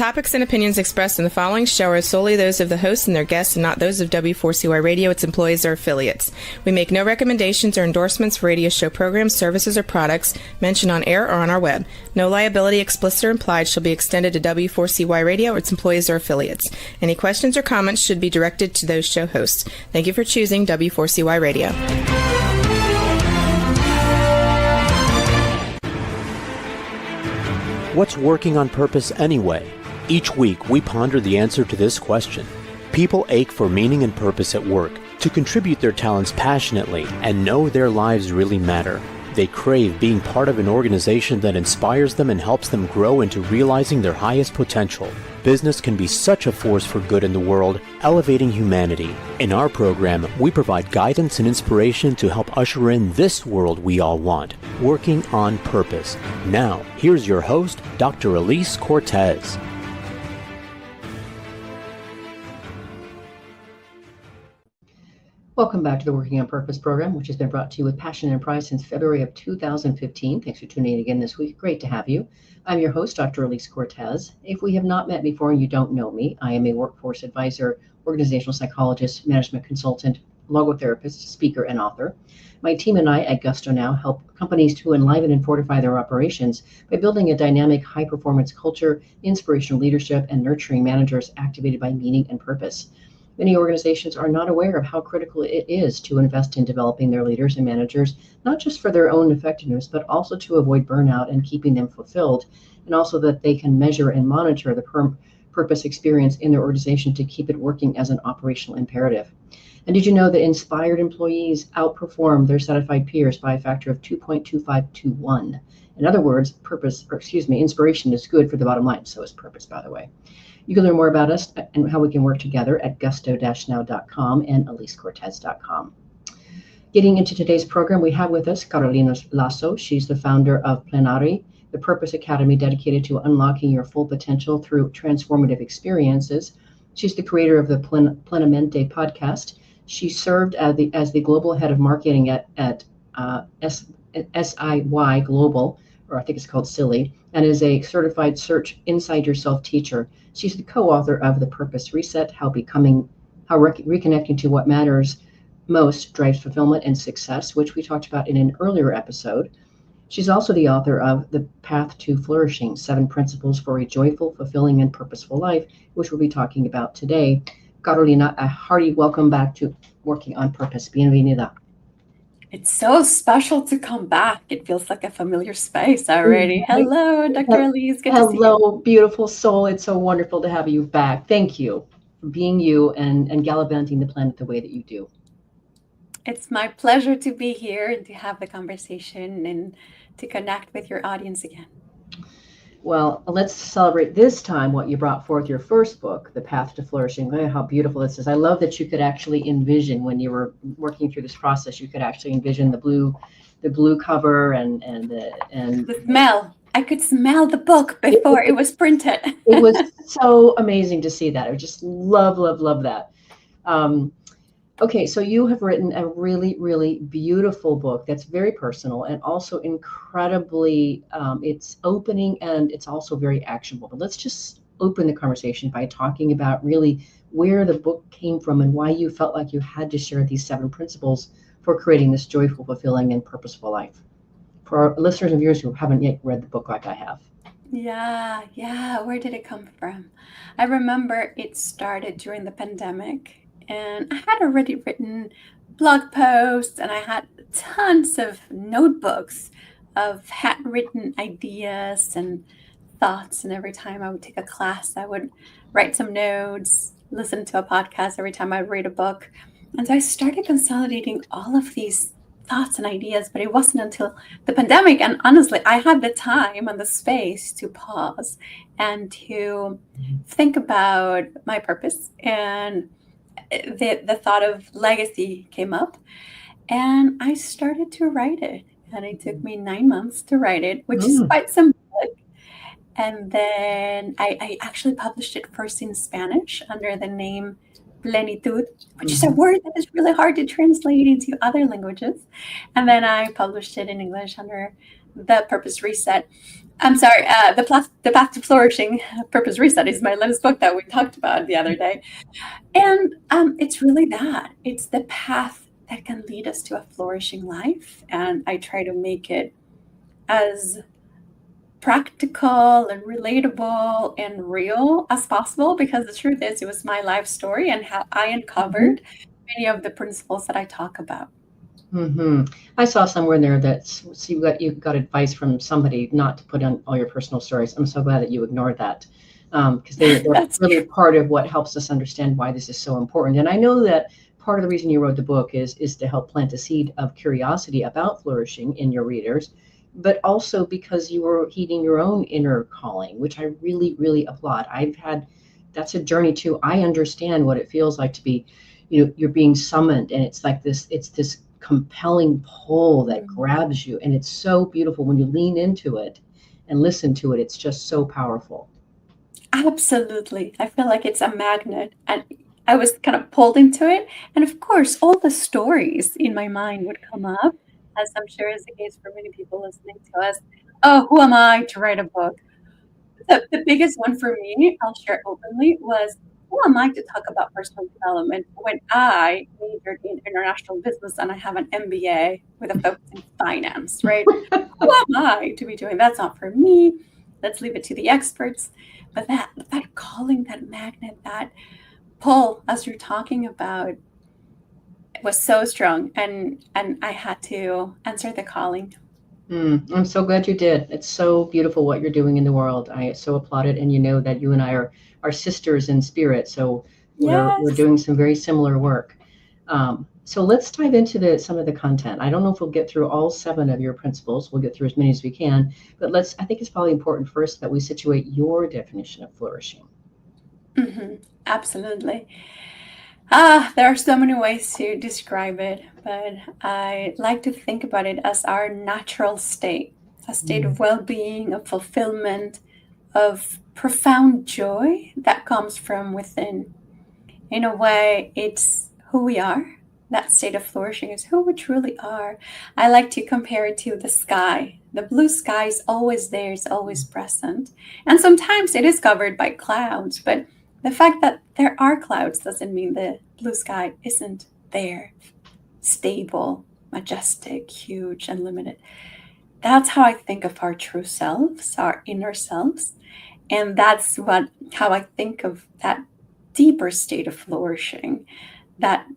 topics and opinions expressed in the following show are solely those of the host and their guests and not those of W4CY Radio, its employees, or affiliates. We make no recommendations or endorsements for radio show programs, services, or products mentioned on air or on our web. No liability, explicit or implied, shall be extended to W4CY Radio or its employees or affiliates. Any questions or comments should be directed to those show hosts. Thank you for choosing W4CY Radio. What's working on purpose anyway? Each week, we ponder the answer to this question. People ache for meaning and purpose at work, to contribute their talents passionately and know their lives really matter. They crave being part of an organization that inspires them and helps them grow into realizing their highest potential. Business can be such a force for good in the world, elevating humanity. In our program, we provide guidance and inspiration to help usher in this world we all want, working on purpose. Now, here's your host, Dr. Elise Cortez. Welcome back to the Working on Purpose program, which has been brought to you with passion and pride since February of 2015. Thanks for tuning in again this week. Great to have you. I'm your host, Dr. Elise Cortez. If we have not met before and you don't know me, I am a workforce advisor, organizational psychologist, management consultant, logotherapist, speaker, and author. My team and I at Gusto Now help companies to enliven and fortify their operations by building a dynamic, high-performance culture, inspirational leadership, and nurturing managers activated by meaning and purpose. Many organizations are not aware of how critical it is to invest in developing their leaders and managers, not just for their own effectiveness, but also to avoid burnout and keeping them fulfilled, and also that they can measure and monitor the purpose experience in their organization to keep it working as an operational imperative. And did you know that inspired employees outperform their satisfied peers by a factor of 2.25 to 1? In other words, inspiration is good for the bottom line. So is purpose, by the way. You can learn more about us and how we can work together at gusto-now.com and elisecortez.com. Getting into today's program, we have with us Carolina Lasso. She's the founder of Plenari, the Purpose Academy dedicated to unlocking your full potential through transformative experiences. She's the creator of the Plenamente podcast. She served as the global head of marketing at SIY Global, or I think it's called Silly, and is a certified Search Inside Yourself teacher. She's the co-author of The Purpose Reset, how reconnecting to what matters most drives fulfillment and success, which we talked about in an earlier episode. She's also the author of The Path to Flourishing, 7 Principles for a Joyful, Fulfilling, and Purposeful Life, which we'll be talking about today. Carolina, a hearty welcome back to Working on Purpose. Bienvenida. It's so special to come back. It feels like a familiar space already. Hello, Dr. Elise. Good to see you. Hello, beautiful soul. It's so wonderful to have you back. Thank you for being you and gallivanting the planet the way that you do. It's my pleasure to be here and to have the conversation and to connect with your audience again. Well, let's celebrate this time what you brought forth, your first book, The Path to Flourishing. Oh, how beautiful this is. I love that you could actually envision when you were working through this process, you could actually envision the blue cover and the smell. I could smell the book before it was printed. It was so amazing to see that. I just love that. Okay, so you have written a really, really beautiful book that's very personal and also incredibly, it's opening and it's also very actionable. But let's just open the conversation by talking about really where the book came from and why you felt like you had to share these 7 principles for creating this joyful, fulfilling, and purposeful life. For our listeners and viewers who haven't yet read the book like I have. Yeah. Where did it come from? I remember it started during the pandemic. And I had already written blog posts and I had tons of notebooks of handwritten ideas and thoughts. And every time I would take a class, I would write some notes, listen to a podcast every time I would read a book. And so I started consolidating all of these thoughts and ideas, but it wasn't until the pandemic. And honestly, I had the time and the space to pause and to think about my purpose, and the thought of legacy came up, and I started to write it. And it took me 9 months to write it, which is quite symbolic. And then I actually published it first in Spanish under the name plenitud, which is a word that is really hard to translate into other languages. And then I published it in English under the Purpose Reset. I'm sorry, the Path to Flourishing, Purpose Reset is my latest book that we talked about the other day. And it's really that. It's the path that can lead us to a flourishing life. And I try to make it as practical and relatable and real as possible, because the truth is, it was my life story and how I uncovered many of the principles that I talk about. I saw somewhere in there that you got advice from somebody not to put on all your personal stories. I'm so glad that you ignored that, because they're really part of what helps us understand why this is so important. And I know that part of the reason you wrote the book is to help plant a seed of curiosity about flourishing in your readers, but also because you were heeding your own inner calling, which I really, really applaud. That's a journey too. I understand what it feels like to be, you're being summoned, and it's like this compelling pull that grabs you, and it's so beautiful when you lean into it and listen to it. It's just so powerful. Absolutely. I feel like it's a magnet, and I was kind of pulled into it. And of course, all the stories in my mind would come up, as I'm sure is the case for many people listening to us. Oh, who am I to write a book? The biggest one for me, I'll share openly, was who am I to talk about personal development when I majored in international business and I have an MBA with a focus in finance, right? Who am I to be doing that's not for me? Let's leave it to the experts. But that calling, that magnet, that pull, as you're talking about, was so strong, and I had to answer the calling. I'm so glad you did. It's so beautiful what you're doing in the world. I so applaud it, and you know that you and I are sisters in spirit, so we're doing some very similar work. So let's dive into some of the content. I don't know if we'll get through all 7 of your principles. We'll get through as many as we can, but I think it's probably important first that we situate your definition of flourishing. Absolutely. There are so many ways to describe it, but I like to think about it as our natural state, a state of well-being, of fulfillment, of profound joy that comes from within. In a way, it's who we are. That state of flourishing is who we truly are. I like to compare it to the sky. The blue sky is always there, it's always present. And sometimes it is covered by clouds, but the fact that there are clouds doesn't mean the blue sky isn't there, stable, majestic, huge, unlimited. That's how I think of our true selves, our inner selves. And that's how I think of that deeper state of flourishing, that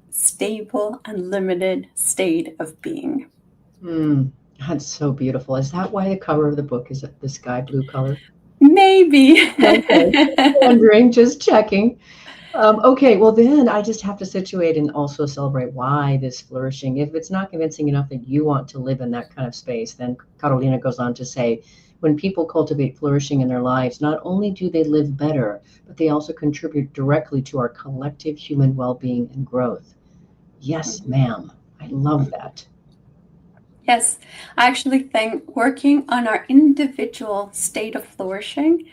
stable, unlimited state of being. That's so beautiful. Is that why the cover of the book is the sky blue color? Maybe. Okay. Wondering, just checking. Okay, well then I just have to situate and also celebrate why this flourishing. If it's not convincing enough that you want to live in that kind of space, then Carolina goes on to say, when people cultivate flourishing in their lives, not only do they live better, but they also contribute directly to our collective human well-being and growth. Yes, ma'am. I love that. Yes, I actually think working on our individual state of flourishing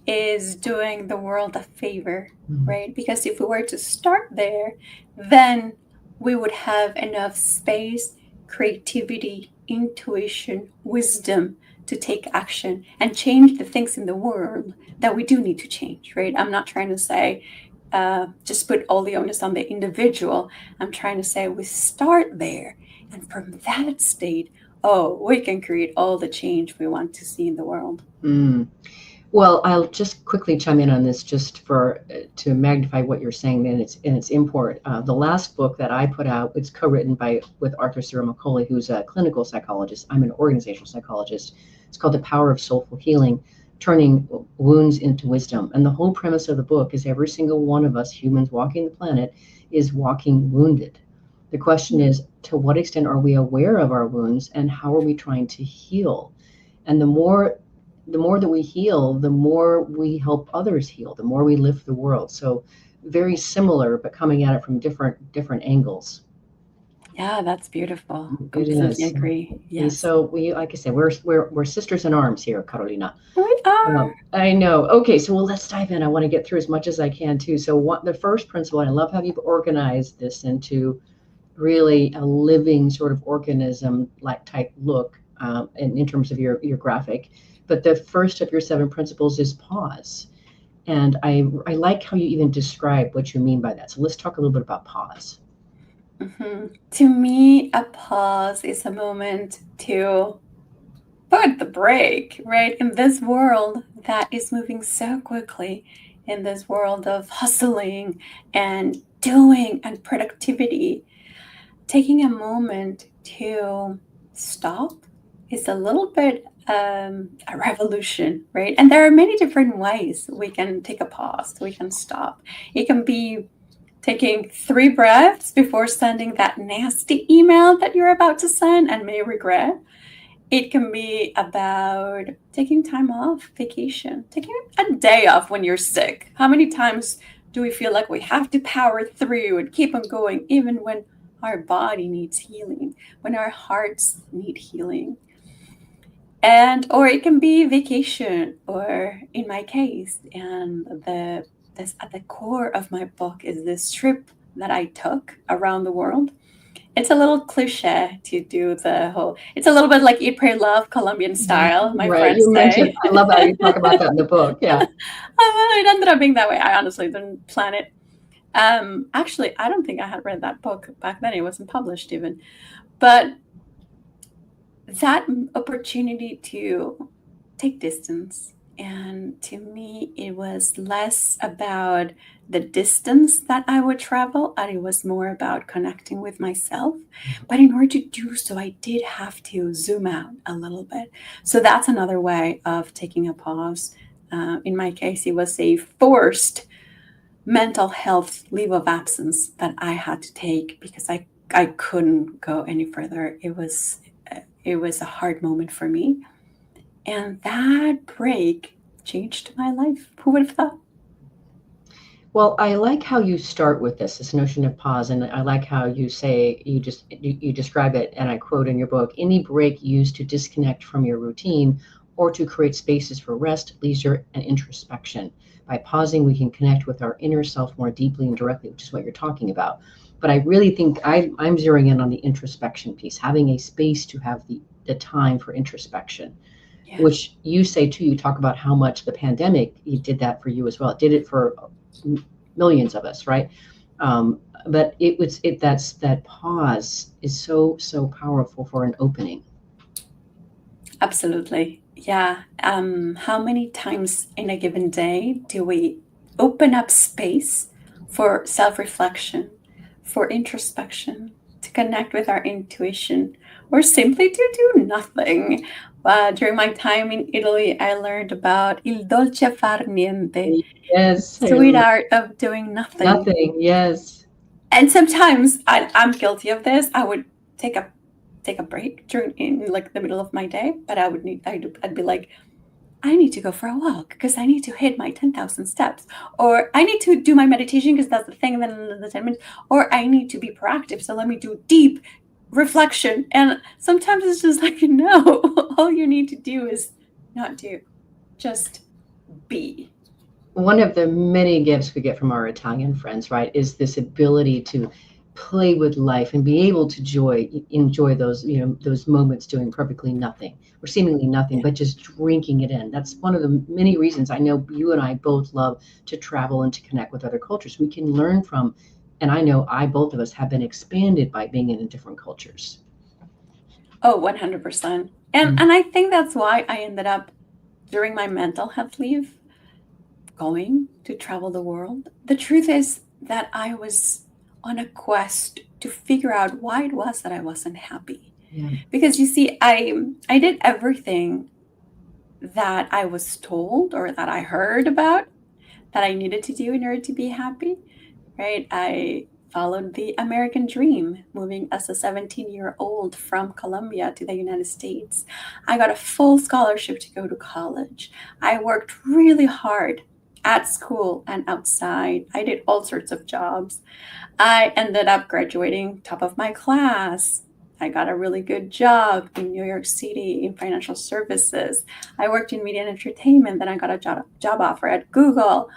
is doing the world a favor, right? Because if we were to start there, then we would have enough space, creativity, intuition, wisdom to take action and change the things in the world that we do need to change, right? I'm not trying to say just put all the onus on the individual. I'm trying to say we start there. And from that state, we can create all the change we want to see in the world. Well, I'll just quickly chime in on this just to magnify what you're saying and its import. The last book that I put out, it's co-written with Arthur Cyril McCauley, who's a clinical psychologist. I'm an organizational psychologist. It's called The Power of Soulful Healing, Turning Wounds into Wisdom. And the whole premise of the book is every single one of us humans walking the planet is walking wounded. The question is, to what extent are we aware of our wounds and how are we trying to heal? And the more that we heal, the more we help others heal, the more we lift the world. So very similar, but coming at it from different angles. Yeah, that's beautiful. Completely agree. Yes. So we, like I said, we're sisters in arms here, Carolina. We are. I know. Okay, so let's dive in. I want to get through as much as I can too. So the first principle, and I love how you've organized this into really a living sort of organism like type look. in terms of your graphic. But the first of your 7 principles is pause. And I like how you even describe what you mean by that. So let's talk a little bit about pause. To me, a pause is a moment to put the brake, right? In this world that is moving so quickly, in this world of hustling and doing and productivity, taking a moment to stop is a little bit a revolution, right? And there are many different ways we can take a pause, we can stop. It can be taking 3 breaths before sending that nasty email that you're about to send and may regret. It can be about taking time off, vacation, taking a day off when you're sick. How many times do we feel like we have to power through and keep on going, even when our body needs healing, when our hearts need healing? Or it can be vacation, or in my case, and this at the core of my book is this trip that I took around the world. It's a little cliche to do the whole, it's a little bit like Eat, Pray, Love, Colombian style, my Right. friends You say. mentioned, I love how you talk about that in the book. Yeah. It ended up being that way. I honestly didn't plan it. Actually, I don't think I had read that book back then. It wasn't published even. But that opportunity to take distance, and to me, it was less about the distance that I would travel, and it was more about connecting with myself. But in order to do so, I did have to zoom out a little bit. So that's another way of taking a pause. In my case, it was a forced mental health leave of absence that I had to take because I couldn't go any further. It was a hard moment for me. And that break changed my life. Who would have thought? Well, I like how you start with this notion of pause, and I like how you say you describe it, and I quote in your book: any break used to disconnect from your routine or to create spaces for rest, leisure, and introspection. By pausing, we can connect with our inner self more deeply and directly, which is what you're talking about. But I really think I'm zeroing in on the introspection piece, having a space to have the time for introspection. Yeah. Which you say too, you talk about how much the pandemic, it did that for you as well. It did it for millions of us, right? But that pause is so powerful for an opening. Absolutely. Yeah. How many times in a given day do we open up space for self-reflection, for introspection, to connect with our intuition, or simply to do nothing? During my time in Italy, I learned about il dolce far niente, Yes. sweet art of doing nothing. Nothing. Yes. And sometimes I'm guilty of this. I would take a break in like the middle of my day, but I'd be like, I need to go for a walk because I need to hit my 10,000 steps, or I need to do my meditation because that's the thing. And then the 10 minutes, or I need to be proactive. So let me do deep reflection. And sometimes it's just like, no, all you need to do is not do, just be. One of the many gifts we get from our Italian friends, right, is this ability to play with life and be able to enjoy those, those moments doing perfectly nothing or seemingly nothing, but just drinking it in. That's one of the many reasons I know you and I both love to travel and to connect with other cultures. We can learn from, and I know both of us have been expanded by being in different cultures. Oh, 100%. And I think that's why I ended up, during my mental health leave, going to travel the world. The truth is that I was on a quest to figure out why it was that I wasn't happy. Yeah. Because you see, I did everything that I was told or that I heard about that I needed to do in order to be happy, right? I followed the American dream, moving as a 17-year-old from Colombia to the United States. I got a full scholarship to go to college. I worked really hard at school and outside. I did all sorts of jobs. I ended up graduating top of my class. I got a really good job in New York City in financial services. I worked in media and entertainment. Then I got a job offer at Google.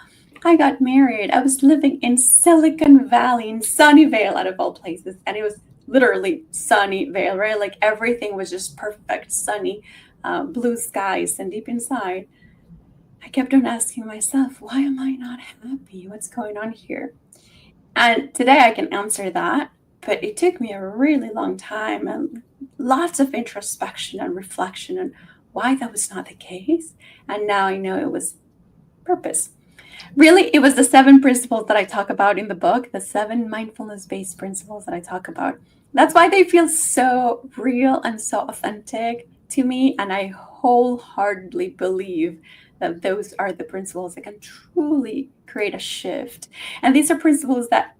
I got married. I was living in Silicon Valley, in Sunnyvale, out of all places. And it was literally sunny Vail, right? Like everything was just perfect, sunny, blue skies. And deep inside, I kept on asking myself, why am I not happy? What's going on here? And today I can answer that, but it took me a really long time and lots of introspection and reflection on why that was not the case. And now I know it was purpose. Really, it was the 7 principles that I talk about in the book, the 7 mindfulness-based principles that I talk about. That's why they feel so real and so authentic to me. And I wholeheartedly believe that those are the principles that can truly create a shift. And these are principles that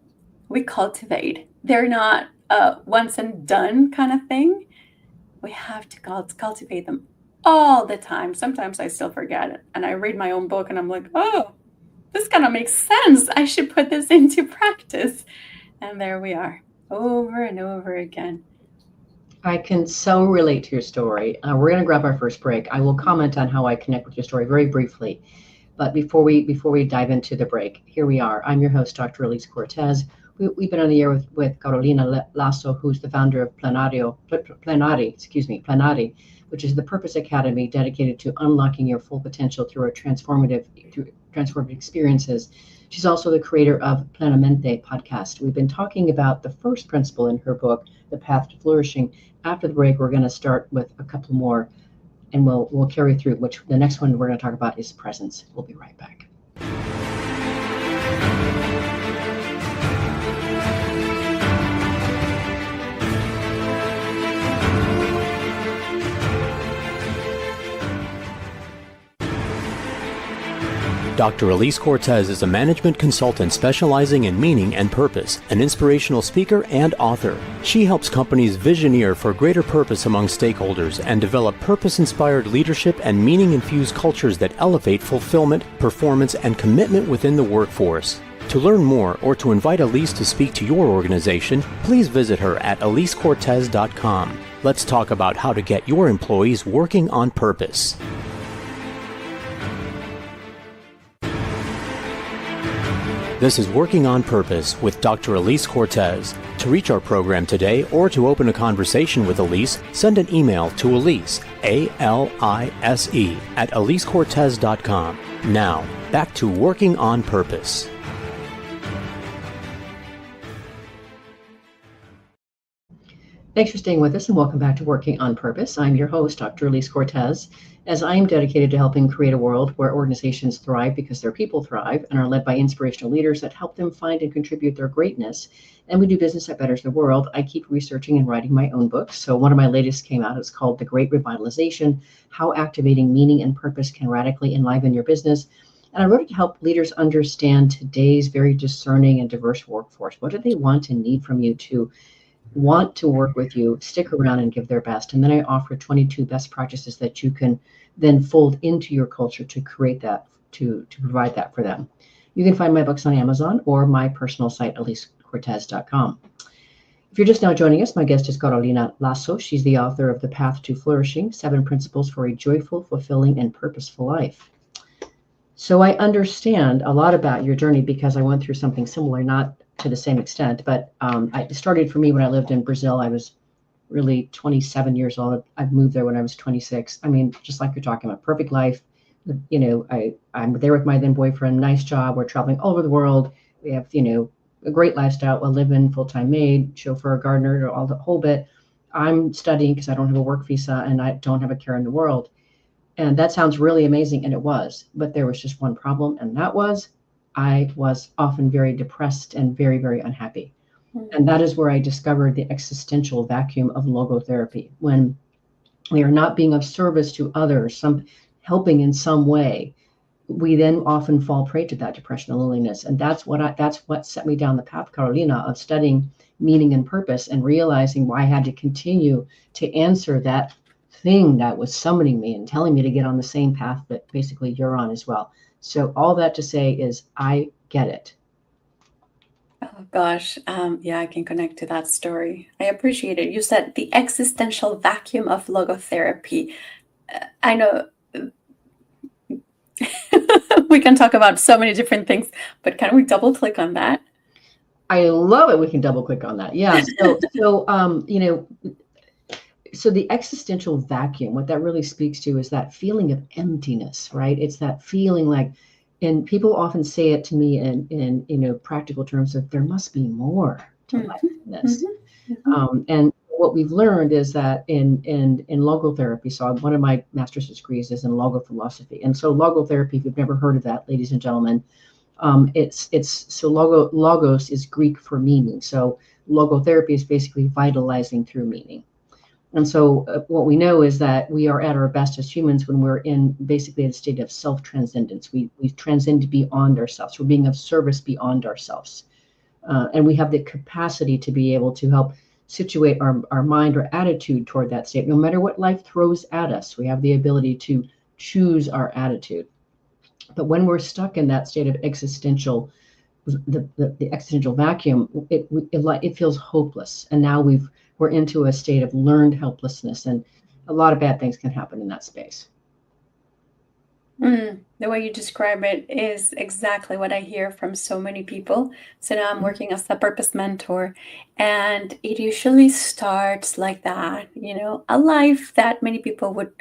we cultivate. They're not a once and done kind of thing. We have to cultivate them all the time. Sometimes I still forget it. And I read my own book and I'm like, oh, this kind of makes sense. I should put this into practice. And there we are, over and over again. I can so relate to your story. We're going to grab our first break. I will comment on how I connect with your story very briefly. But before we dive into the break, here we are. I'm your host, Dr. Elise Cortez. We've been on the air with Carolina Lasso, who's the founder of Plenari, which is the Purpose Academy dedicated to unlocking your full potential through transformative experiences. She's also the creator of Plenamente podcast. We've been talking about the first principle in her book, The Path to Flourishing. After the break, we're going to start with a couple more, and we'll carry through, which the next one we're going to talk about is presence. We'll be right back. Dr. Elise Cortez is a management consultant specializing in meaning and purpose, an inspirational speaker and author. She helps companies visioneer for greater purpose among stakeholders and develop purpose-inspired leadership and meaning-infused cultures that elevate fulfillment, performance, and commitment within the workforce. To learn more or to invite Elise to speak to your organization, please visit her at elisecortez.com. Let's talk about how to get your employees working on purpose. This is Working on Purpose with Dr. Elise Cortez. To reach our program today or to open a conversation with Elise, send an email to Elise, A-L-I-S-E, at elisecortez.com. Now, back to Working on Purpose. Thanks for staying with us and welcome back to Working on Purpose. I'm your host, Dr. Elise Cortez, as I am dedicated to helping create a world where organizations thrive because their people thrive and are led by inspirational leaders that help them find and contribute their greatness. And we do business that betters the world. I keep researching and writing my own books. So one of my latest came out. It's called The Great Revitalization, How Activating Meaning and Purpose Can Radically Enliven Your Business. And I wrote it to help leaders understand today's very discerning and diverse workforce. What do they want and need from you to want to work with you, stick around and give their best? And then I offer 22 best practices that you can then fold into your culture to create that, to provide that for them. You can find my books on Amazon or my personal site, elisecortez.com. If you're just now joining us, my guest is Carolina Lasso. She's the author of The Path to Flourishing, 7 Principles for a Joyful, Fulfilling, and Purposeful Life. So I understand a lot about your journey because I went through something similar, not to the same extent, but it started for me when I lived in Brazil. I was really 27 years old. I moved there when I was 26. I mean, just like you're talking about, perfect life. You know, I'm there with my then boyfriend, nice job. We're traveling all over the world. We have, a great lifestyle, a live-in, full-time maid, chauffeur, gardener, all the whole bit. I'm studying because I don't have a work visa and I don't have a care in the world. And that sounds really amazing, and it was. But there was just one problem, and that was I was often very depressed and very, very unhappy. And that is where I discovered the existential vacuum of logotherapy. When we are not being of service to others, helping in some way, we then often fall prey to that depression and loneliness. And that's what set me down the path, Carolina, of studying meaning and purpose and realizing why I had to continue to answer that thing that was summoning me and telling me to get on the same path that basically you're on as well. So all that to say is I get it. Oh gosh, yeah, I can connect to that story. I appreciate it. You said the existential vacuum of logotherapy. I know we can talk about so many different things, but can we double click on that? I love it. We can double click on that. Yeah. So the existential vacuum, what that really speaks to is that feeling of emptiness, right? It's that feeling like, and people often say it to me in practical terms of there must be more to life than this. And what we've learned is that in logotherapy, so one of my master's degrees is in logophilosophy. And so logotherapy, if you've never heard of that, ladies and gentlemen, logos is Greek for meaning. So logotherapy is basically vitalizing through meaning. And so what we know is that we are at our best as humans when we're in basically a state of self-transcendence. We transcend beyond ourselves. We're being of service beyond ourselves. And we have the capacity to be able to help situate our mind or attitude toward that state. No matter what life throws at us, we have the ability to choose our attitude. But when we're stuck in that state of existential, the existential vacuum, it feels hopeless. And now we're into a state of learned helplessness, and a lot of bad things can happen in that space. The way you describe it is exactly what I hear from so many people. So now I'm working as a purpose mentor, and it usually starts like that, a life that many people would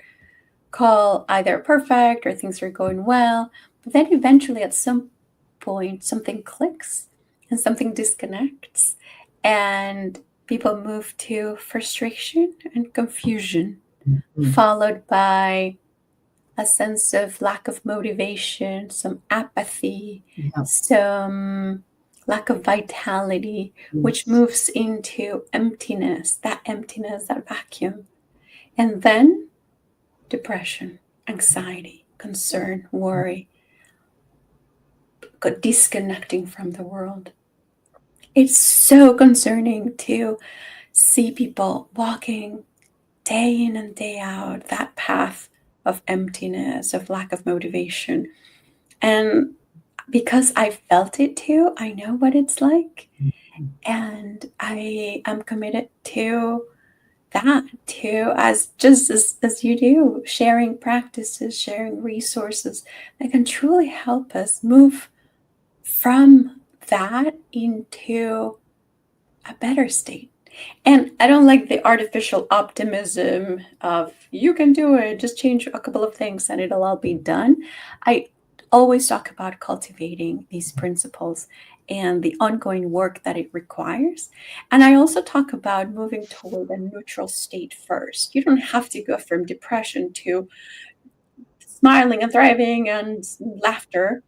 call either perfect or things are going well. But then eventually at some point, something clicks and something disconnects, and people move to frustration and confusion, followed by a sense of lack of motivation, some apathy, some lack of vitality, which moves into emptiness, that vacuum. And then depression, anxiety, concern, worry, disconnecting from the world. It's so concerning to see people walking day in and day out that path of emptiness, of lack of motivation. And because I felt it too, I know what it's like. And I am committed to that too, as you do, sharing practices, sharing resources that can truly help us move from that into a better state. And I don't like the artificial optimism of you can do it, just change a couple of things and it'll all be done. I always talk about cultivating these principles and the ongoing work that it requires. And I also talk about moving toward a neutral state first. You don't have to go from depression to smiling and thriving and laughter,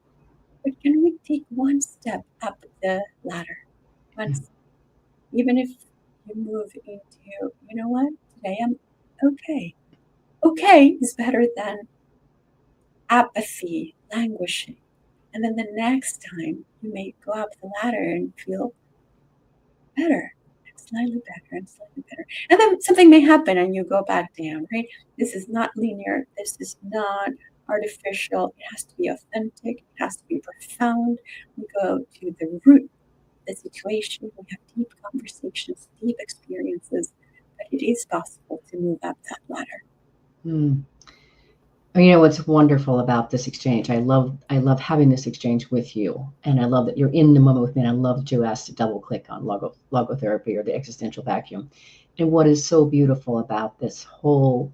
but can we take one step up the ladder? Even if you move into, you know what, today I'm okay. Okay is better than apathy, languishing. And then the next time you may go up the ladder and feel better, and slightly better, and slightly better. And then something may happen and you go back down, right? This is not linear. This is not artificial. It has to be authentic. It has to be profound. We go to the root the situation, we have deep conversations, deep experiences, but it is possible to move up that ladder. What's wonderful about this exchange, I love having this exchange with you, and I love that you're in the moment with me, and I love that you asked to double click on logotherapy or the existential vacuum. And what is so beautiful about this whole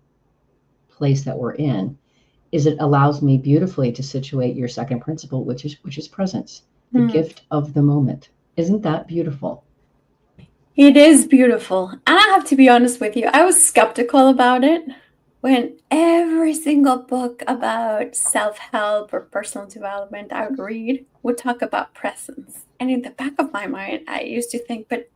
place that we're in is it allows me beautifully to situate your second principle, which is presence, the gift of the moment. Isn't that beautiful? It is beautiful. And I have to be honest with you, I was skeptical about it when every single book about self-help or personal development I would read would talk about presence. And in the back of my mind, I used to think, but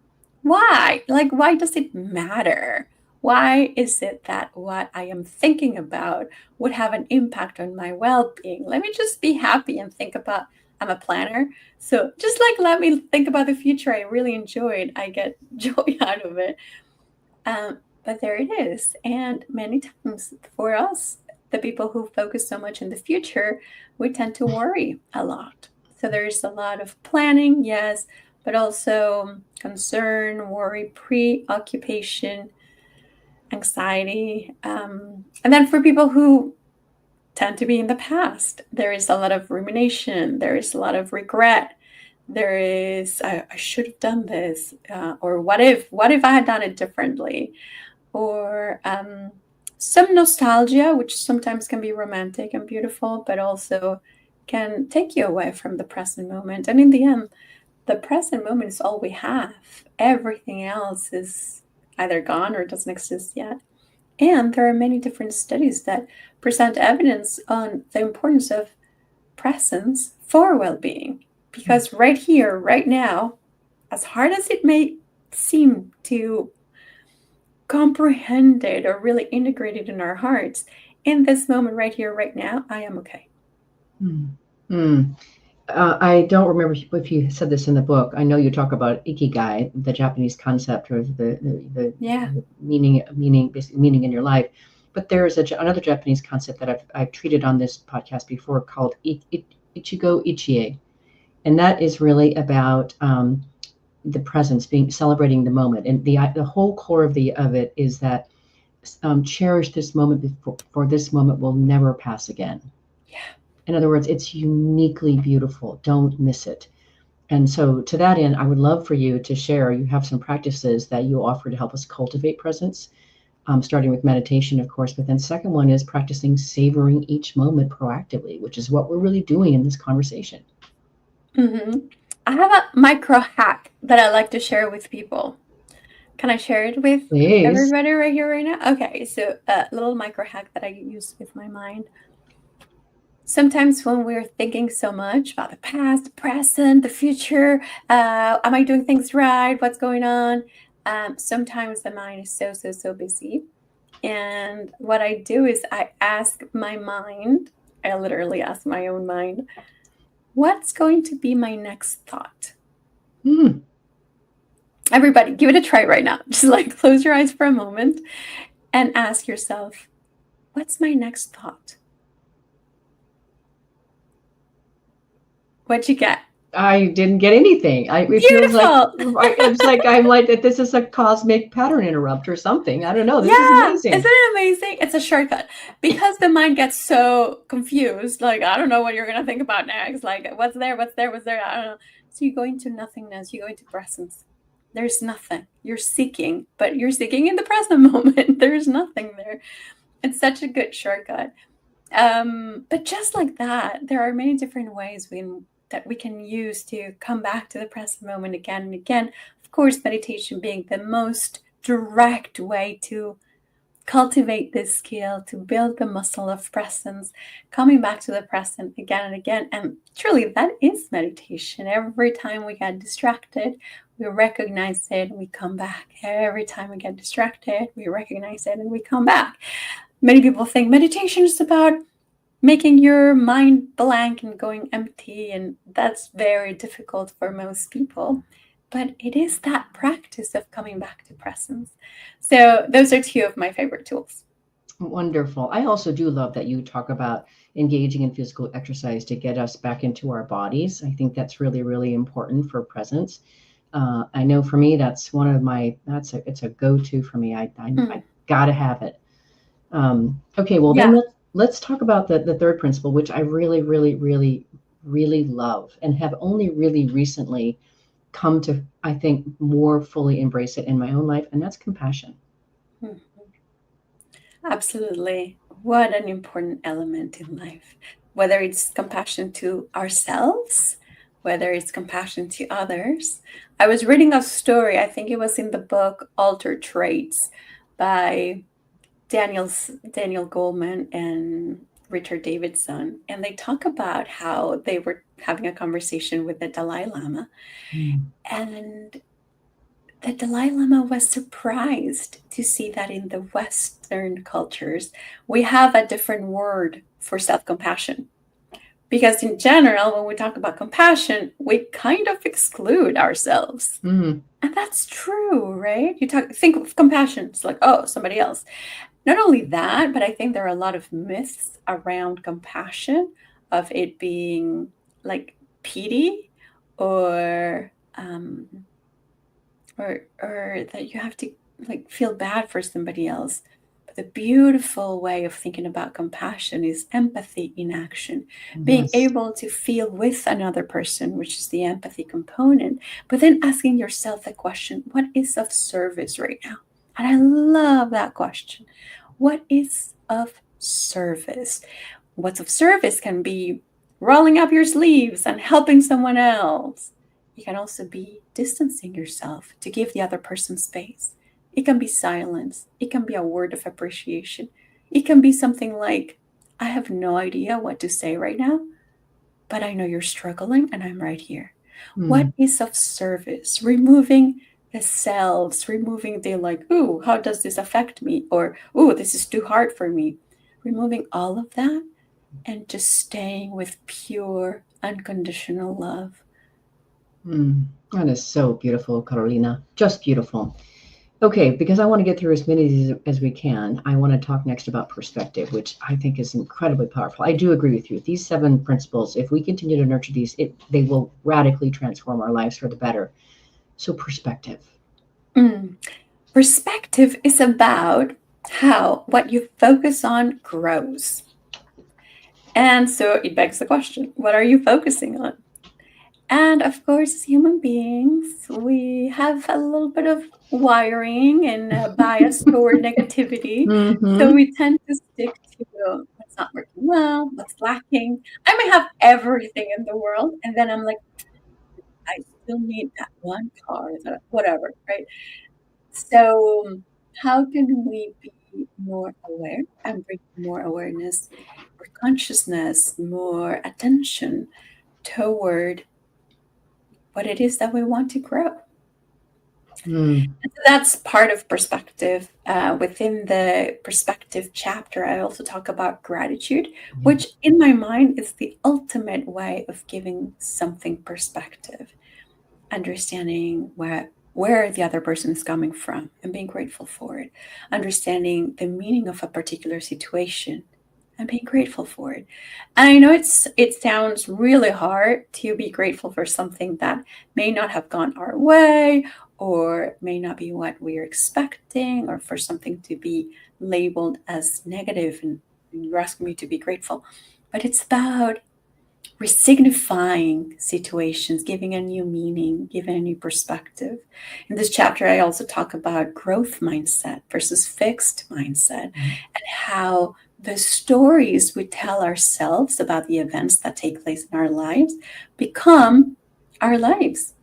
why? Why does it matter? Why is it that what I am thinking about would have an impact on my well-being? Let me just be happy and think about, I'm a planner. So just let me think about the future I really enjoyed. I get joy out of it. But there it is. And many times for us, the people who focus so much in the future, we tend to worry a lot. So there's a lot of planning, yes, but also concern, worry, preoccupation, anxiety. And then for people who tend to be in the past, there is a lot of rumination, there is a lot of regret, There is, I should have done this, or what if I had done it differently? Or some nostalgia, which sometimes can be romantic and beautiful, but also can take you away from the present moment. And in the end, the present moment is all we have. Everything else is either gone or doesn't exist yet. And there are many different studies that present evidence on the importance of presence for well-being. Because right here, right now, as hard as it may seem to comprehend it or really integrate it in our hearts, in this moment right here, right now, I am okay. I don't remember if you said this in the book. I know you talk about ikigai, the Japanese concept of the meaning in your life. But there is another Japanese concept that I've treated on this podcast before called ichigo ichie, and that is really about the presence, celebrating the moment, and the whole core of it is that cherish this moment for this moment will never pass again. Yeah. In other words, it's uniquely beautiful. Don't miss it. And so to that end, I would love for you to share. You have some practices that you offer to help us cultivate presence, starting with meditation, of course. But then second one is practicing savoring each moment proactively, which is what we're really doing in this conversation. Mm-hmm. I have a micro hack that I like to share with people. Can I share it with everybody right here, right now? Okay, so a little micro hack that I use with my mind. Sometimes when we're thinking so much about the past, the present, the future, am I doing things right? What's going on? Sometimes the mind is so busy. And what I do is I ask my mind, I literally ask my own mind, what's going to be my next thought? Everybody, give it a try right now. Just like close your eyes for a moment and ask yourself, what's my next thought? What'd you get? I didn't get anything. It Beautiful. feels like I'm like that. This is a cosmic pattern interrupt or something. I don't know. This is amazing. Isn't it amazing? It's a shortcut because the mind gets so confused. Like, I don't know what you're gonna think about next. Like, what's there? I don't know. So you go into nothingness. You go into presence. There's nothing. You're seeking, but you're seeking in the present moment. There's nothing there. It's such a good shortcut. But just like that, there are many different ways that we can use to come back to the present moment again and again. Of course, meditation being the most direct way to cultivate this skill, to build the muscle of presence, coming back to the present again and again. And truly, that is meditation. Every time we get distracted, we recognize it and we come back. Every time we get distracted, we recognize it and we come back. Many people think meditation is about making your mind blank and going empty, and that's very difficult for most people. But it is that practice of coming back to presence. So those are two of my favorite tools. Wonderful. I also do love that you talk about engaging in physical exercise to get us back into our bodies. I think that's really, really important for presence. I know for me, that's one of my, it's a go-to for me. I gotta have it. Okay, well then let's talk about the third principle, which I really, really, really, really love and have only really recently come to, I think, more fully embrace it in my own life, and that's compassion. Absolutely. What an important element in life, whether it's compassion to ourselves, whether it's compassion to others. I was reading a story, I think it was in the book Altered Traits by Daniel Goleman and Richard Davidson, and they talk about how they were having a conversation with the Dalai Lama, and the Dalai Lama was surprised to see that in the Western cultures, we have a different word for self-compassion. Because in general, when we talk about compassion, we kind of exclude ourselves. And that's true, right? Think of compassion. It's like, oh, somebody else. Not only that, but I think there are a lot of myths around compassion, of it being like pity or that you have to like feel bad for somebody else. the beautiful way of thinking about compassion is empathy in action, being Yes. able to feel with another person, which is the empathy component, but then asking yourself the question, what is of service right now? And I love that question. What is of service? What's of service can be rolling up your sleeves and helping someone else. It can also be distancing yourself to give the other person space. It can be silence. It can be a word of appreciation. It can be something like, I have no idea what to say right now, but I know you're struggling and I'm right here. What is of service? Removing the selves, removing the like, ooh, how does this affect me? Or, ooh, this is too hard for me. Removing all of that and just staying with pure, unconditional love. That is so beautiful, Carolina. Just beautiful. Okay, because I want to get through as many as we can, I want to talk next about perspective, which I think is incredibly powerful. I do agree with you. These 7 principles, if we continue to nurture these, they will radically transform our lives for the better. So perspective. Perspective is about how what you focus on grows. And so it begs the question, what are you focusing on? And of course, as human beings, we have a little bit of wiring and a bias toward negativity. So we tend to stick to what's not working well, what's lacking. I may have everything in the world, and then I'm like, I still need that one car, whatever, right? So how can we be more aware and bring more awareness, more consciousness, more attention toward what it is that we want to grow? And so that's part of perspective. Within the perspective chapter, I also talk about gratitude, which in my mind is the ultimate way of giving something perspective, understanding where the other person is coming from and being grateful for it, understanding the meaning of a particular situation and being grateful for it. And I know it sounds really hard to be grateful for something that may not have gone our way or may not be what we're expecting, or for something to be labeled as negative and you're asking me to be grateful. But it's about resignifying situations, giving a new meaning, giving a new perspective. In this chapter, I also talk about growth mindset versus fixed mindset, and how the stories we tell ourselves about the events that take place in our lives become our lives.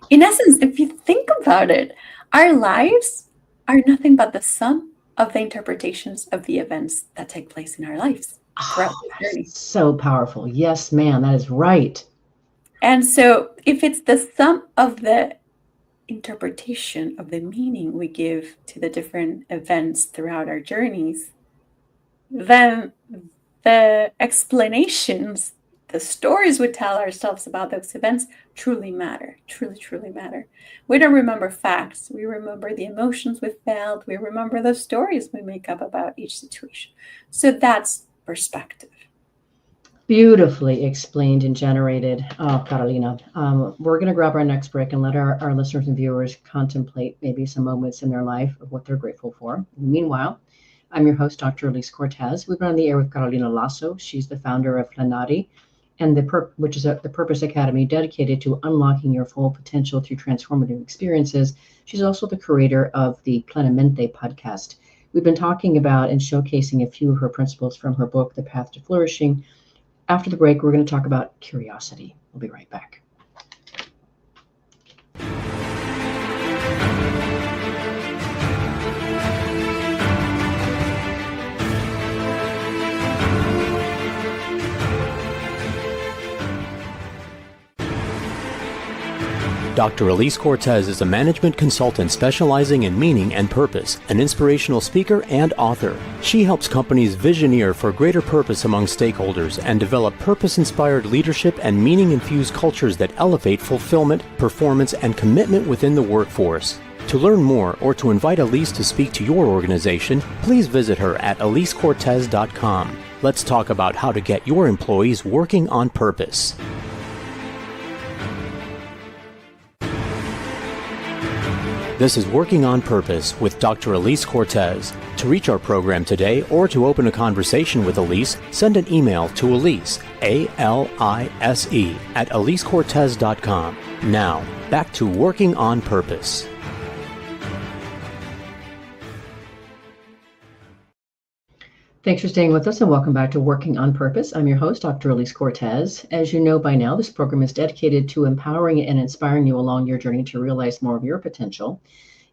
In essence, if you think about it, our lives are nothing but the sum of the interpretations of the events that take place in our lives. So powerful. Yes, ma'am, that is right. And so if it's the sum of the interpretation of the meaning we give to the different events throughout our journeys, then the explanations, the stories we tell ourselves about those events truly matter, truly matter. We don't remember facts. We remember the emotions we felt. We remember the stories we make up about each situation. So that's perspective. Beautifully explained and generated. Oh, Carolina. We're going to grab our next break and let our listeners and viewers contemplate maybe some moments in their life of what they're grateful for. Meanwhile, I'm your host, Dr. Elise Cortez. We've been on the air with Carolina Lasso. She's the founder of Flanari, and which is the Purpose Academy dedicated to unlocking your full potential through transformative experiences. She's also the creator of the Plenamente podcast. We've been talking about and showcasing a few of her principles from her book, The Path to Flourishing. After the break, we're going to talk about curiosity. We'll be right back. Dr. Elise Cortez is a management consultant specializing in meaning and purpose, an inspirational speaker and author. She helps companies visioneer for greater purpose among stakeholders and develop purpose-inspired leadership and meaning-infused cultures that elevate fulfillment, performance, and commitment within the workforce. To learn more or to invite Elise to speak to your organization, please visit her at elisecortez.com. Let's talk about how to get your employees working on purpose. This is Working on Purpose with Dr. Elise Cortez. To reach our program today or to open a conversation with Elise, send an email to Elise, A-L-I-S-E, at EliseCortez.com. Now, back to Working on Purpose. Thanks for staying with us and welcome back to Working on Purpose. I'm your host, Dr. Elise Cortez. As you know by now, this program is dedicated to empowering and inspiring you along your journey to realize more of your potential.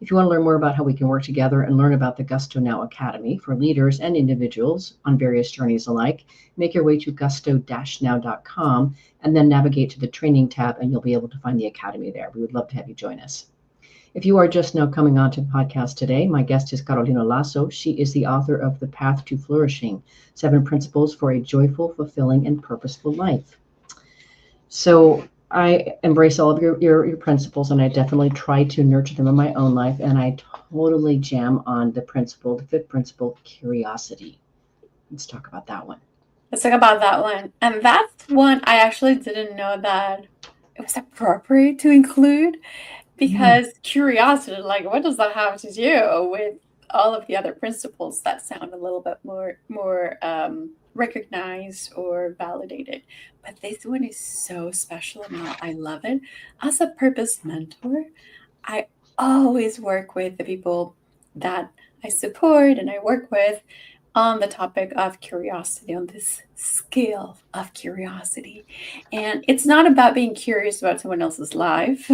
If you want to learn more about how we can work together and learn about the Gusto Now Academy for leaders and individuals on various journeys alike, make your way to gusto-now.com and then navigate to the training tab and you'll be able to find the Academy there. We would love to have you join us. If you are just now coming onto the podcast today, my guest is Carolina Lasso. She is the author of The Path to Flourishing, 7 Principles for a Joyful, Fulfilling, and Purposeful Life. So I embrace all of your principles, and I definitely try to nurture them in my own life, and I totally jam on the 5th principle, curiosity. Let's talk about that one. Let's talk about that one. And that's one I actually didn't know that it was appropriate to include. Because curiosity, like, what does that have to do with all of the other principles that sound a little bit more recognized or validated? But this one is so special and I love it. As a purpose mentor, I always work with the people that I support and I work with on the topic of curiosity, on this skill of curiosity. And it's not about being curious about someone else's life.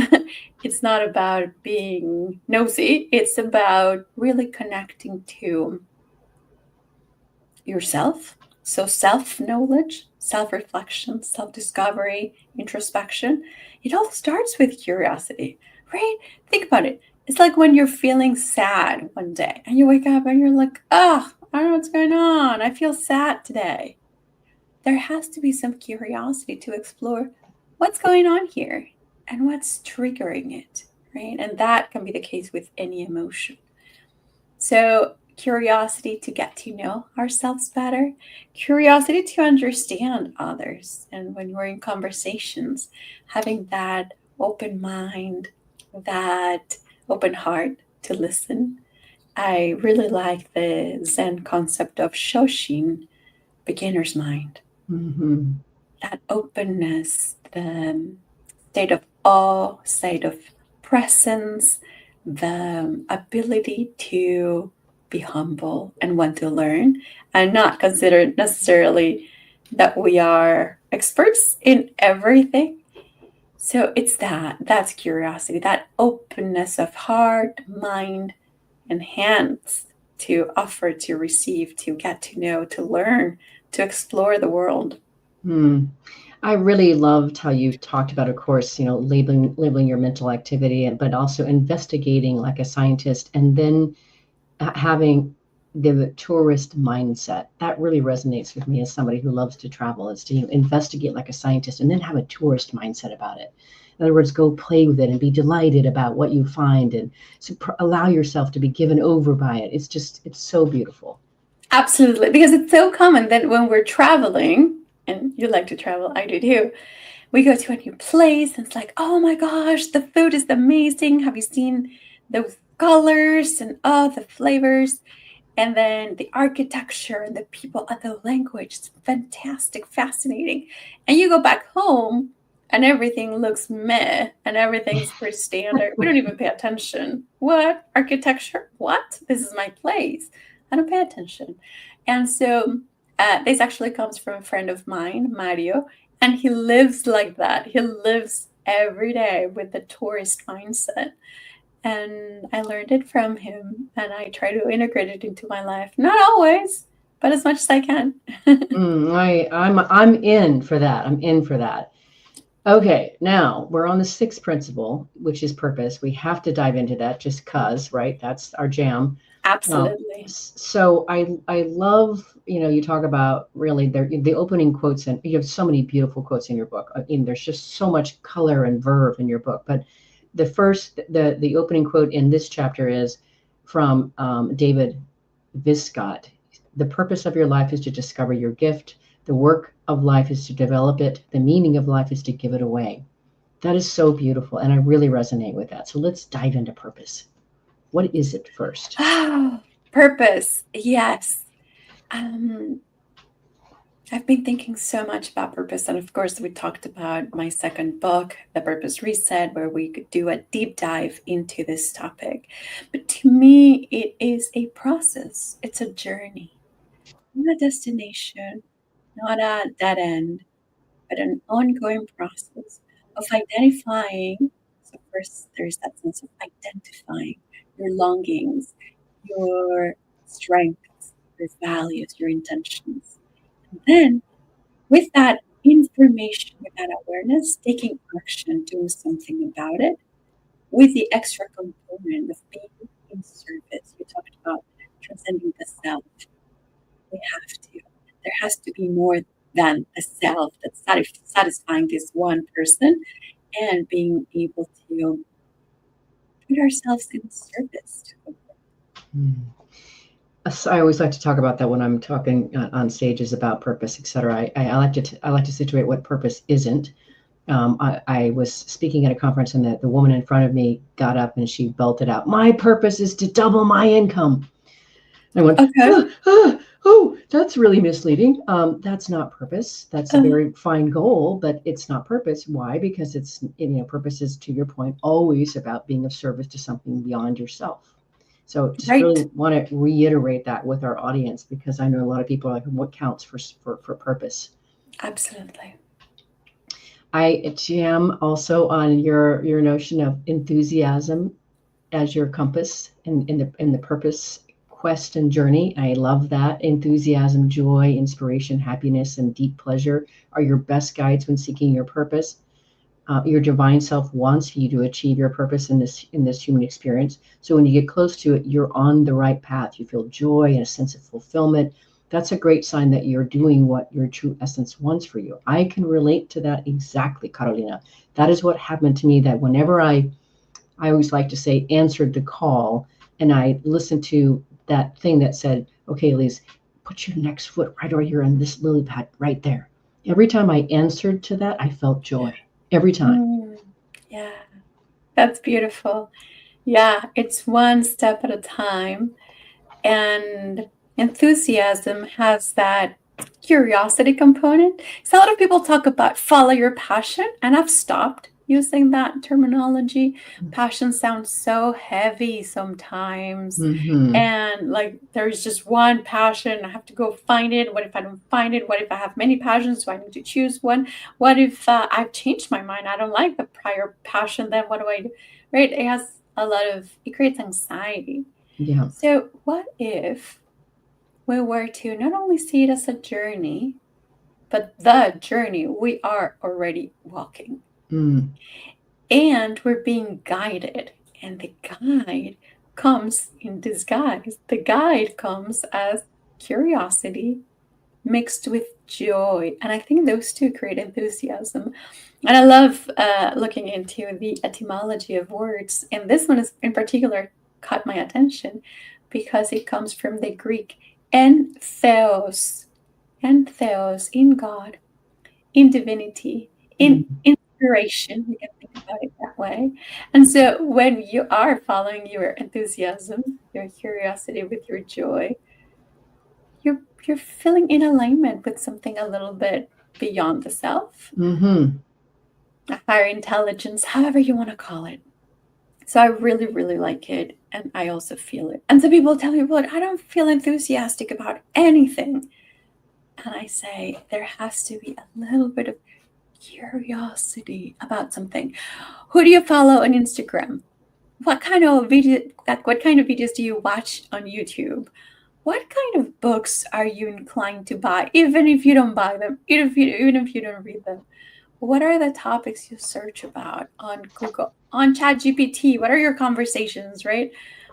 It's not about being nosy. It's about really connecting to yourself. So self-knowledge, self-reflection, self-discovery, introspection. It all starts with curiosity, right? Think about it. It's like when you're feeling sad one day and you wake up and you're like, oh, I don't know what's going on. I feel sad today. There has to be some curiosity to explore what's going on here and what's triggering it, right? And that can be the case with any emotion. So curiosity to get to know ourselves better, curiosity to understand others. And when we're in conversations, having that open mind, that open heart to listen. I really like the Zen concept of Shoshin, beginner's mind. Mm-hmm. That openness, the state of awe, state of presence, the ability to be humble and want to learn and not consider necessarily that we are experts in everything. So it's that's curiosity, that openness of heart, mind, and hands to offer, to receive, to get to know, to learn, to explore the world. I really loved how you talked about, of course, labeling your mental activity, but also investigating like a scientist and then having the tourist mindset. That really resonates with me as somebody who loves to travel, is to investigate like a scientist and then have a tourist mindset about it. In other words, go play with it and be delighted about what you find and allow yourself to be given over by it. It's so beautiful. Absolutely. Because it's so common that when we're traveling, and you like to travel, I do too, we go to a new place and it's like, oh my gosh, the food is amazing. Have you seen those colors and the flavors? And then the architecture and the people and the language, it's fantastic, fascinating. And you go back home and everything looks meh and everything's pretty standard. We don't even pay attention. What? Architecture? What? This is my place. I don't pay attention. And so this actually comes from a friend of mine, Mario, and he lives like that. He lives every day with the tourist mindset. And I learned it from him and I try to integrate it into my life. Not always, but as much as I can. I'm in for that. I'm in for that. Okay, now we're on the 6th principle, which is purpose. We have to dive into that just because, right? That's our jam. Absolutely. So I love, you talk about really the opening quotes, and you have so many beautiful quotes in your book. I mean, there's just so much color and verve in your book. But the opening quote in this chapter is from David Viscott. The purpose of your life is to discover your gift. The work of life is to develop it. The meaning of life is to give it away. That is so beautiful. And I really resonate with that. So let's dive into purpose. What is it first? Oh, purpose. Yes. I've been thinking so much about purpose. And of course, we talked about my second book, The Purpose Reset, where we could do a deep dive into this topic. But to me, it is a process. It's a journey, not a destination, not a dead end, but an ongoing process of identifying. So first, there's that sense of identifying your longings, your strengths, your values, your intentions. And then with that information, with that awareness, taking action, doing something about it, with the extra component of being in service. You talked about transcending the self. We have to. There has to be more than the self that's satisfying this one person, and being able to put ourselves in service to I always like to talk about that when I'm talking on stages about purpose, etc. I like to situate what purpose isn't. I was speaking at a conference, and the woman in front of me got up and she belted out, "My purpose is to double my income." And I went, Okay. oh, that's really misleading. That's not purpose. That's a very fine goal, but it's not purpose. Why? Because it's, purpose is, to your point, always about being of service to something beyond yourself. So just Right. really want to reiterate that with our audience, because I know a lot of people are like, what counts for purpose? Absolutely. I jam also on your notion of enthusiasm as your compass in the purpose quest and journey. I love that. Enthusiasm, joy, inspiration, happiness, and deep pleasure are your best guides when seeking your purpose. Your divine self wants you to achieve your purpose in this human experience. So when you get close to it, you're on the right path. You feel joy and a sense of fulfillment. That's a great sign that you're doing what your true essence wants for you. I can relate to that exactly, Carolina. That is what happened to me, that whenever I always like to say, answered the call, and I listened to that thing that said, okay, Elise, put your next foot right over here on this lily pad right there. Every time I answered to that, I felt joy. Every time. Yeah, that's beautiful. Yeah, it's one step at a time. And enthusiasm has that curiosity component. So a lot of people talk about follow your passion, and I've stopped using that terminology. Passion sounds so heavy sometimes. Mm-hmm. And like there's just one passion, I have to go find it. What if I don't find it? What if I have many passions? Do I need to choose one? What if I've changed my mind? I don't like the prior passion. Then what do I do? Right? It creates anxiety. Yeah. So what if we were to not only see it as a journey, but the journey we are already walking? Mm. And we're being guided, and the guide comes in disguise. The guide comes as curiosity mixed with joy, and I think those two create enthusiasm. And I love looking into the etymology of words, and this one is in particular caught my attention because it comes from the Greek entheos, entheos, in God, in divinity, in inspiration. We can think about it that way. And so when you are following your enthusiasm, your curiosity with your joy, you're feeling in alignment with something a little bit beyond the self, Mm-hmm. a higher intelligence, however you want to call it. So I really, really like it, and I also feel it. And some people tell me, "Well, I don't feel enthusiastic about anything." And I say, there has to be a little bit of curiosity about something. Who do you follow on Instagram? What kind of videos do you watch on YouTube? What kind of books are you inclined to buy, even if you don't buy them, even if you don't read them? What are the topics you search about on Google, on ChatGPT? What are your conversations, right?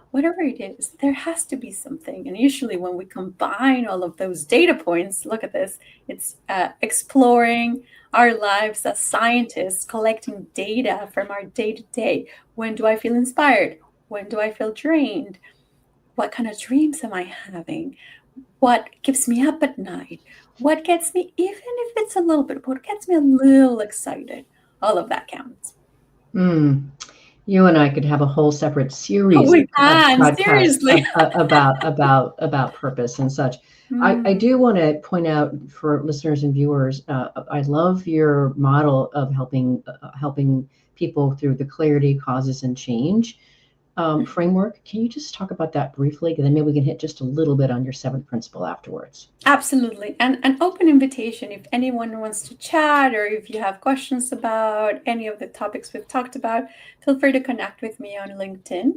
Whatever it is, there has to be something. And usually when we combine all of those data points, look at this, it's exploring our lives as scientists, collecting data from our day-to-day. When do I feel inspired? When do I feel drained? What kind of dreams am I having? What keeps me up at night? What gets me, even if it's a little bit, what gets me a little excited? All of that counts. You and I could have a whole separate Oh, series we of can, podcasts seriously. about purpose and such. I Mm, do want to point out for listeners and viewers, I love your model of helping people through the clarity, causes, and change framework. Can you just talk about that briefly? And then maybe we can hit just a little bit on your seventh principle afterwards. absolutely. And an open invitation if anyone wants to chat or if you have questions about any of the topics we've talked about, feel free to connect with me on LinkedIn.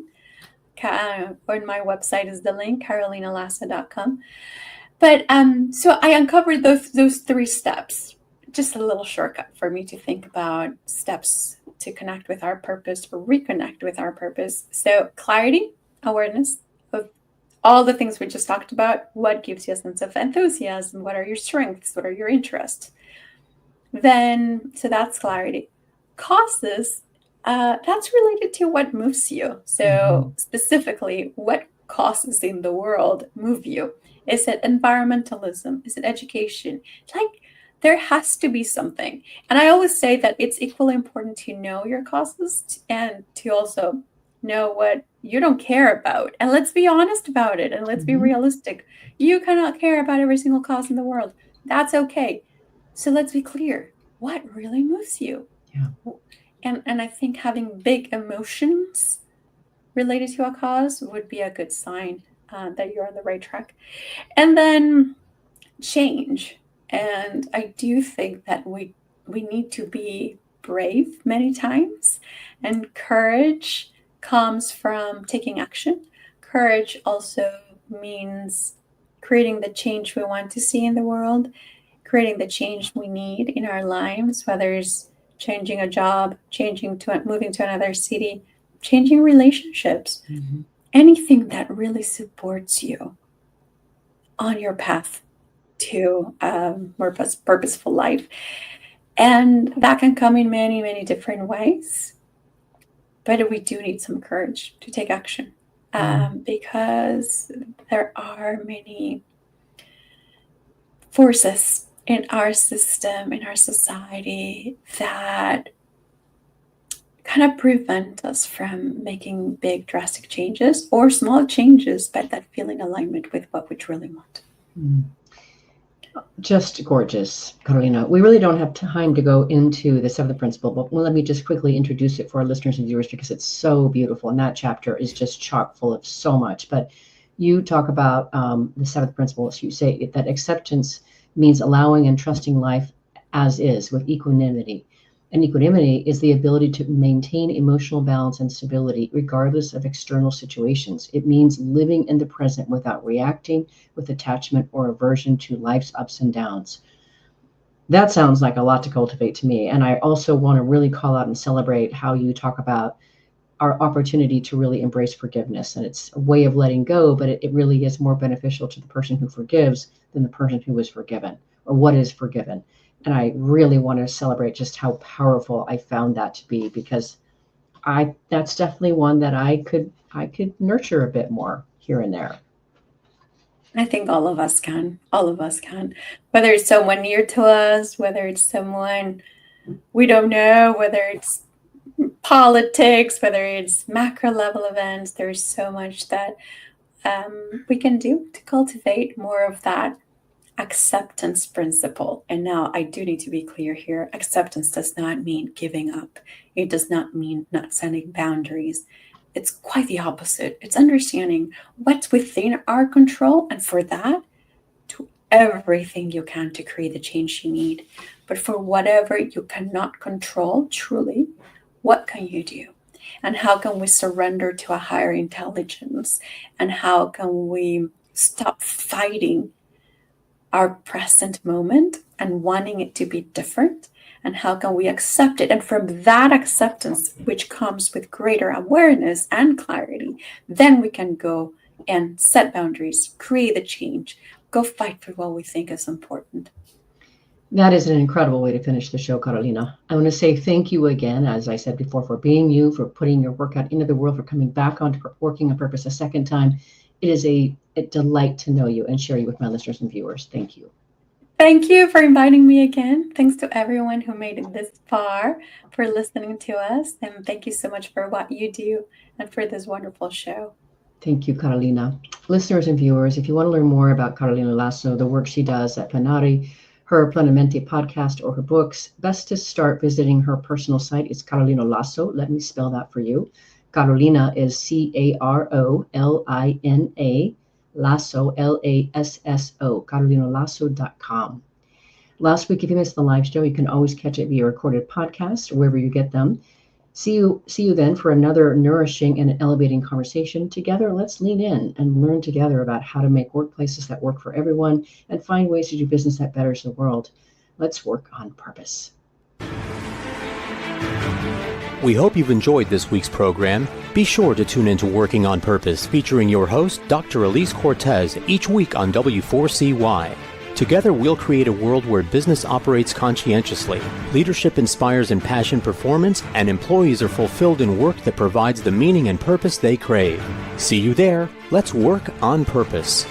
On my website is the link, carolinalasso.com. But so I uncovered those 3 steps, just a little shortcut for me to think about steps to connect with our purpose or reconnect with our purpose. So clarity, awareness of all the things we just talked about. What gives you a sense of enthusiasm? What are your strengths? What are your interests? Then, so that's clarity. Causes, that's related to what moves you. So specifically, what causes in the world move you? Is it environmentalism? Is it education? Like, there has to be something. And I always say that it's equally important to know your causes and to also know what you don't care about. And let's be honest about it and let's be realistic. You cannot care about every single cause in the world. That's okay. So let's be clear. What really moves you? Yeah. And I think having big emotions related to a cause would be a good sign that you're on the right track. And then change. And I do think that we need to be brave many times, and courage comes from taking action. Courage also means creating the change we want to see in the world, creating the change we need in our lives, whether it's changing a job, moving to another city, changing relationships, anything that really supports you on your path to a more purposeful life. And that can come in many, many different ways. But we do need some courage to take action because there are many forces in our system, in our society, that kind of prevent us from making big, drastic changes or small changes, but that feel in alignment with what we truly want. Just gorgeous, Carolina. We really don't have time to go into the seventh principle, but let me just quickly introduce it for our listeners and viewers because it's so beautiful. And that chapter is just chock full of so much. But you talk about the seventh principle. So you say that acceptance means allowing and trusting life as is with equanimity. And equanimity is the ability to maintain emotional balance and stability regardless of external situations. It means living in the present without reacting with attachment or aversion to life's ups and downs. That sounds like a lot to cultivate to me. And I also want to really call out and celebrate how you talk about our opportunity to really embrace forgiveness. And it's a way of letting go, but it really is more beneficial to the person who forgives than the person who was forgiven or what is forgiven. And I really want to celebrate just how powerful I found that to be, because that's definitely one that I could nurture a bit more here and there. I think all of us can, whether it's someone near to us, whether it's someone we don't know, whether it's politics, whether it's macro level events. There's so much that we can do to cultivate more of that acceptance principle. And now I do need to be clear here. Acceptance does not mean giving up. It does not mean not setting boundaries. It's quite the opposite. It's understanding what's within our control, and for that, do everything you can to create the change you need. But for whatever you cannot control, truly, what can you do? And how can we surrender to a higher intelligence? And how can we stop fighting our present moment and wanting it to be different? And how can we accept it? And from that acceptance, which comes with greater awareness and clarity, then we can go and set boundaries, create the change, go fight for what we think is important. That is an incredible way to finish the show, Carolina. I want to say thank you again, as I said before, for being you, for putting your work out into the world, for coming back on to Working on Purpose a second time. It is a delight to know you and share you with my listeners and viewers. Thank you. Thank you for inviting me again. Thanks to everyone who made it this far, for listening to us. And thank you so much for what you do and for this wonderful show. Thank you, Carolina. Listeners and viewers, if you want to learn more about Carolina Lasso, the work she does at Plenari, her Plenamente podcast, or her books, best to start visiting her personal site. It's Carolina Lasso. Let me spell that for you. Carolina is Carolina, Lasso, Lasso, carolinalasso.com. Last week, if you missed the live show, you can always catch it via recorded podcast or wherever you get them. See you then for another nourishing and elevating conversation. Together, let's lean in and learn together about how to make workplaces that work for everyone and find ways to do business that betters the world. Let's work on purpose. We hope you've enjoyed this week's program. Be sure to tune into Working on Purpose, featuring your host, Dr. Elise Cortez, each week on W4CY. Together, we'll create a world where business operates conscientiously, leadership inspires impassioned performance, and employees are fulfilled in work that provides the meaning and purpose they crave. See you there. Let's work on purpose.